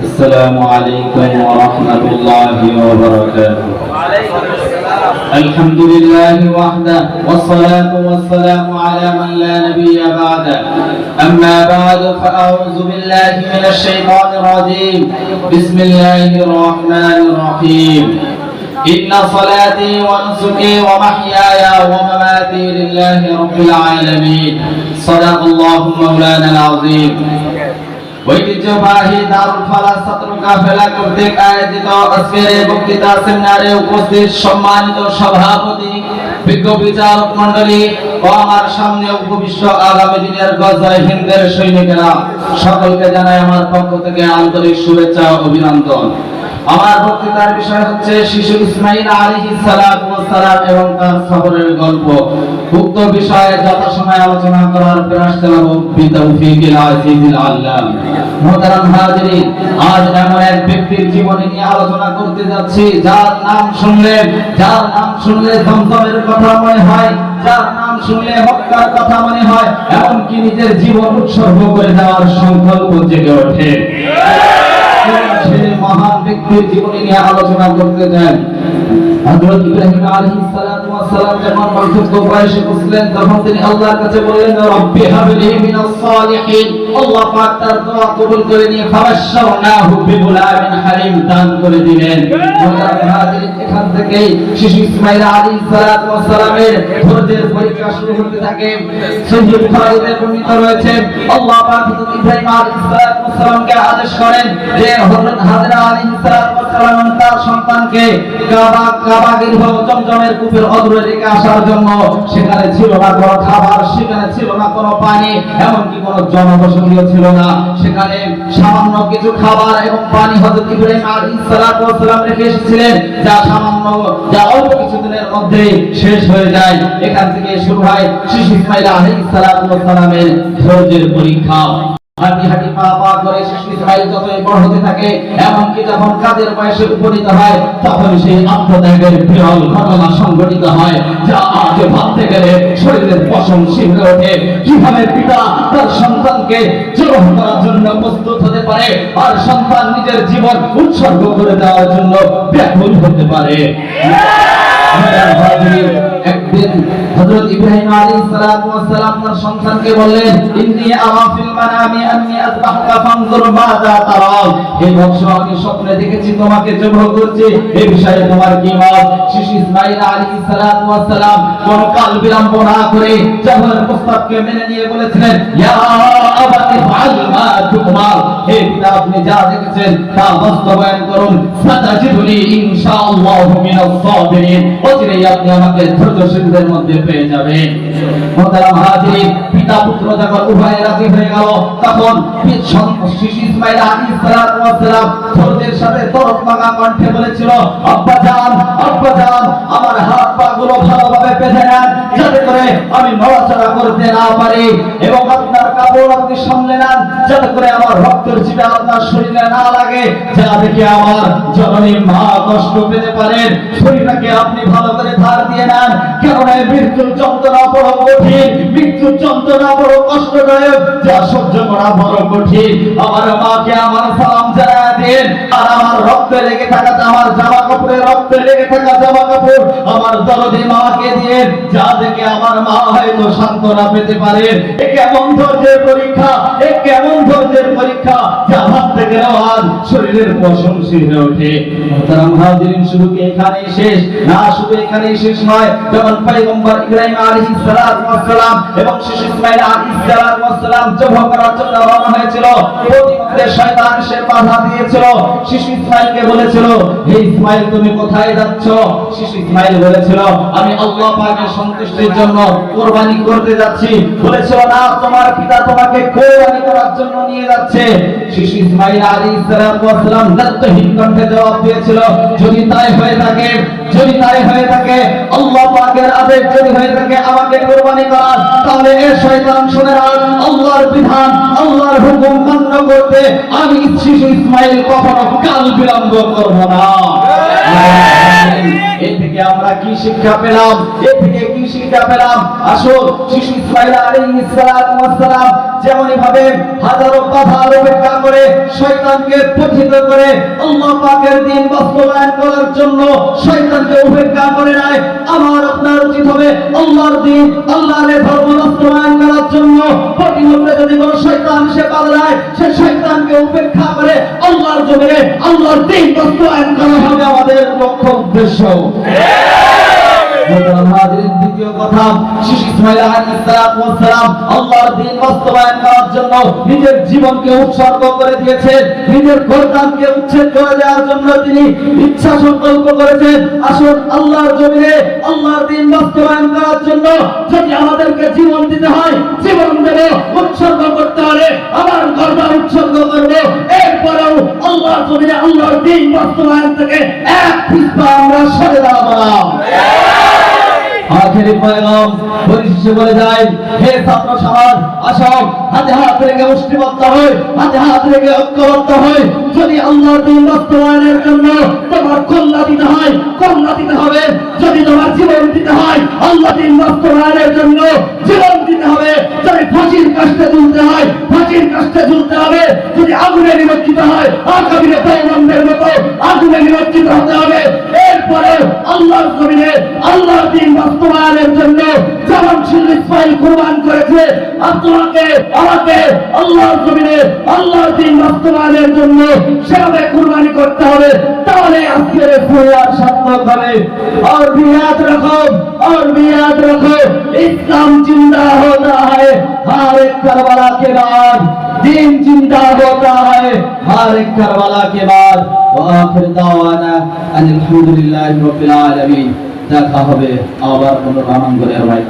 السلام عليكم ورحمة الله وبركاته. الحمد لله وحده والصلاة والسلام على من لا نبي بعده. أما بعد فأعوذ بالله من الشيطان الرجيم. بسم الله الرحمن الرحيم. إن صلاتي ونسكي ومحياي ومماتي لله رب العالمين. صدق الله مولانا العظيم. ঐতিহ্যবাহী দারুল ফালাহ ছাত্র কাফেলা কর্তৃক আয়োজিত আজকের এই বক্তৃতা সেমিনারে উপস্থিত সম্মানিত সভাপতি, বিজ্ঞ বিচারক মণ্ডলী ও আমার সামনে উপবিষ্ট আগামী দিনের গজওয়ে হিন্দের সৈনিকেরা, সকলকে জানাই আমার পক্ষ থেকে আন্তরিক শুভেচ্ছা ও অভিনন্দন। আমার বক্তৃতার বিষয় হচ্ছে শিশু ইসমাঈল আলাইহিস সালাতু ওয়াস সালাম এবং তার সফরের গল্প। উক্ত বিষয়ে যথাসময়ে আলোচনা করার প্রয়াস চালাবো বিতাওফিকিল আজিজিল আল্লাহ। মুহতারাম হাজিরিন, আজ এমন এক ব্যক্তির জীবনী নিয়ে আলোচনা করতে যাচ্ছি যার নাম শুনলে জমজমের কথা মনে হয়, যার নাম শুনলে মক্কার কথা মনে হয়, এমনকি নিজের জীবন উৎসর্গ করে দেওয়ার সংকল্প জেগে ওঠে। সেই মহান ব্যক্তির জীবনী নিয়ে আলোচনা করতে চান। হযরত ইব্রাহিম আলাইহিস সালাতু ওয়াস সালাম যখন বার্ধক্য বয়সে পৌঁছলেন, তখন তিনি আল্লাহর কাছে বললেন, রব্বি হাবলি মিনাস সালিহিন। আল্লাহ পাক তার দোয়া কবুল করে নিয়ে ফাবাশশারনাহু বিগুলামিন হালিম দান করে দিলেন। এখান থেকেই শিশু ইসমাঈল আলাইহিস সালাতু ওয়াস সালামের ধৈর্যের পরীক্ষা শুরু হতে থাকে। সহিহ বুখারীতে বর্ণিত রয়েছে, আল্লাহ পাক হযরত ইব্রাহিম আলাইহিস সালাতু ওয়াস সালামকে আদেশ করেন যে হযরত হাজরা আলাইহিস সালাতু ওয়াস সালাম তার সন্তানকে কাবা গৃহ জমজমের কূপের অদূরে রেখে আসার জন্য। সেখানে ছিল না কোনো খাবার, সেখানে ছিল না কোনো পানি, এমনকি কোনো জনবসতিও ছিল না। সেখানে সামান্য কিছু খাবার এবং পানি হযরত ইব্রাহিম আলাইহিস সালাতু ওয়াস সালাম রেখে এসেছিলেন, যা অল্প কিছুদিনের মধ্যেই শেষ হয়ে যায়। এখান থেকে শুরু হয় শিশু ইসমাঈল আলাইহিস সালাতু ওয়াস সালামের ধৈর্যের পরীক্ষা। হাঁটি হাঁটি পা পা করে শিশু ইসমাঈল যতই বড় হতে থাকে, এমনকি যখন কাজের বয়সে উপনীত হয়, তখন সেই আত্মত্যাগের বিরল ঘটনা সংঘটিত হয়, যা আজ ভাবতে গেলে শরীরের পশম শিহরে ওঠে। কিভাবে পিতা তার সন্তানকে জবাহ করার জন্য প্রস্তুত হতে পারে, আর সন্তান নিজের জীবন উৎসর্গ করে দেওয়ার জন্য ব্যাকুল হতে পারে। একদিন হযরত ইব্রাহিম আলাইহিস সালাতু ওয়াস সালাম তার সন্তানকে বললেন, ইন্নী আরা ফিল মানামি আন্নী আযবাহুকা ফানজুর মাযা তারা। এই বৎস আমি স্বপ্নে দেখেছি তোমাকে জবাহ করছি, এই বিষয়ে তোমার কি মত? শিশু ইসমাঈল আলাইহিস সালাতু ওয়াস সালাম কোন কাল বিলম্ব না করে জবাহের প্রস্তাবকে মেনে নিয়ে বলেছিলেন, ইয়া আবাতি ফাআল মা তুমার। হে পিতা, আপনি যা দেখেছেন তা বাস্তবায়ন করুন। সাতাজিদুনি ইনশাআল্লাহু মিনাস সাবিরিন। অচিরেই আপনি আমাকে ধৈর্যশীলদের মধ্যে পেয়ে যাবেন। মুহতারাম হাজিরিন, পিতা পুত্র যখন উভয়ে রাজি হয়ে গেল, তখন শিশু ইসমাঈল আলাইহিস সালাতু ওয়াস সালাম ধৈর্যের সাথে তরফ মাগা কণ্ঠে বলেছিল, আব্বা জান, আমার হাত পা গুলো ভালোভাবে বেঁধে নেন, যাতে করে আমি নড়াচড়া করতে না পারি, এবং আপনার কাপড় আপনি সামলে নেন, যাতে করে আমার রক্তের ছিটা আপনার শরীরে না লাগে, যা দেখে আমার জননী মা কষ্ট পেতে পারেন। শরীরটাকে আপনি ভালো করে ধার দিয়ে নেন, কেননা মৃত্যুর যন্ত্রণা বড় কঠিন, মৃত্যুর যন্ত্রণা বড় কষ্টদায়ক, যা সহ্য করা বড় কঠিন। আমার মাকে আমার সালাম জানায় দিন, আর আমার রক্তে লেগে থাকা, আমার জামা কাপড়ে রক্তে লেগে থাকা জামা কাপড় আমার দরদি মাকে দিয়ে, যা দেখে আমার মা হয়তো সান্ত্বনা পেতে পারে। এ কেমন ধৈর্যের পরীক্ষা, এ কেমন ধৈর্যের পরীক্ষা, যা ভাবতে গেলেও আজ শরীরের পশম শিহরে ওঠে। মুহতারাম হাজিরিন, শুধু কি এখানেই শেষ? না, শুধু এখানেই শেষ নয়। যখন পয়গম্বর ইব্রাহিম আলাইহিস সালাতু ওয়াস সালাম এবং শিশু ইসমাঈল আলাইহিস সালাতু ওয়াস সালাম জবাহ করার জন্য রওনা হয়েছিল, প্রতিমধ্যে শয়তান এসে বাধা দিয়েছিল। শিশু ইসমাঈলকে বলেছিল, হে ইসমাঈল, তুমি কোথায় যাচ্ছ? শিশু ইসমাঈল বলেছিল, আমি আল্লাহ পাকের সন্তুষ্টির জন্য কুরবানি করতে যাচ্ছি। বলেছিল, না, তোমার পিতা তোমাকে কুরবানি করার জন্য নিয়ে যাচ্ছে। শিশু ইসমাঈল আলাইহিস সালাতু ওয়াস সালাম দায়িত্বহীন কণ্ঠে জবাব দিয়েছিল, যদি তাই হয়ে থাকে, আল্লাহ পাকের আদেশ যদি হয়ে থাকে আমাকে কুরবানি করার, তাহলে এ শয়তান শুনে রাখ, আল্লাহর বিধান, আল্লাহর হুকুম মান্য করতে আমি শিশু ইসমাঈল কখনো কাল বিলম্ব করব না। এই থেকে আমরা কি শিক্ষা পেলাম? এ থেকে কি শিক্ষা পেলাম? আসুন, শিশু ইসমাঈল আলাইহিস সালাম যেমনই ভাবে হাজারো বাধার উপেক্ষা করে শয়তানকে পথিত করে আল্লাহ পাকের দ্বীন বাস্তবায়ন করার জন্য শয়তানকে উপেক্ষা করে নাই, আমার আপনার উচিত হবে আল্লাহর দ্বীন, আল্লাহর ধর্ম বাস্তবায়ন করার জন্য প্রতিমধ্যে যদি কোনো শয়তান সে বাধায়, সে শয়তানকে উপেক্ষা করে আল্লাহর জমিনে আল্লাহর দ্বীন বাস্তবায়ন করা হবে আমাদের লক্ষ্য উদ্দেশ্য। দ্বিতীয় কথা, শিশু ইসমাঈল আলাইহিস সালাম আল্লাহর দ্বীন বাস্তবায়ন করার জন্য নিজের জীবনকে উৎসর্গ করে দিয়েছেন, নিজের গর্দানকে উচ্ছেদ করে দেওয়ার জন্য তিনি ইচ্ছা সংকল্প করেছেন। আসুন, আল্লাহর জমিনে আল্লাহর দ্বীন বাস্তবায়ন করার জন্য যদি আমাদেরকে জীবন দিতে হয়, জীবন দেব, উৎসর্গ করতে হলে আমার গর্দান উৎসর্গ করব। এরপরেও আল্লাহর জমিনে আল্লাহর দ্বীন বাস্তবায়ন থেকে এক পিছপা আমরা সরে দাঁড়াবো না। আখেরি পয়গাম পরিশেষে বলে যায়, হে ছাত্র সমাজ, আসো হাতে হাত রেখে মুষ্টিবদ্ধ হই, হাতে হাত রেখে ঐক্যবদ্ধ হই। যদি আল্লাহর দ্বীন বাস্তবায়নের জন্য তোমার কল্লা দিতে হয়, কল্লা দিতে হবে। যদি তোমার জীবন দিতে হয় আল্লাহর দ্বীন বাস্তবায়নের জন্য, জীবন দিতে হবে। যদি ফাঁসির কাষ্টে ঝুলতে হয়, ফাঁসির কাষ্টে ঝুলতে হবে। যদি আগুনে নিমজ্জিত হয়, আকাবিরে পয়গম্বরের মতো আগুনে নিমজ্জিত হতে হবে। এরপরে আল্লাহর জমিনে আল্লাহর দ্বীন বাস্তবায়নের জন্য যেমন শিশু ইসমাঈল কুরবান করেছে, আপনাকে আমাকে আল্লাহর জমিনে আল্লাহর দ্বীন বাস্তবায়নের জন্য সেভাবে কুরবানি করতে হবে। তাহলে আজকের ফুয়ার সার্থক হবে। और भी याद रखो, और भी याद रखो, इस्लाम जिंदा होता है हर एक करबला के बाद, दीन जिंदा होता है हर एक करबला के बाद। आखिर दावाना अनिल हम्दुलिल्लाहि रब्बिल आलामीन। দেখা হবে আবার কোনো রামাঙ্গনের ভাই।